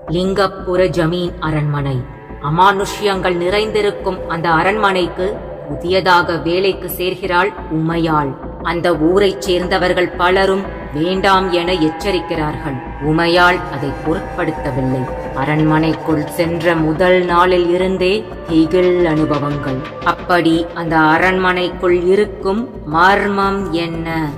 லிங்கப்புர ஜமீன் அரண்மனை. அமானுஷ்யங்கள் நிறைந்திருக்கும் அந்த அரண்மனைக்கு புதியதாக வேலைக்கு சேர்கிறாள் உமையாள். அந்த ஊரைச் சேர்ந்தவர்கள் பலரும் வேண்டாம் என எச்சரிக்கிறார்கள். உமையாள் அதை பொருட்படுத்தவில்லை. அரண்மனைக்குள் சென்ற முதல் நாளில் இருந்தே திகில் அனுபவங்கள். அப்படி அந்த அரண்மனைக்குள் இருக்கும் மர்மம் என்ன?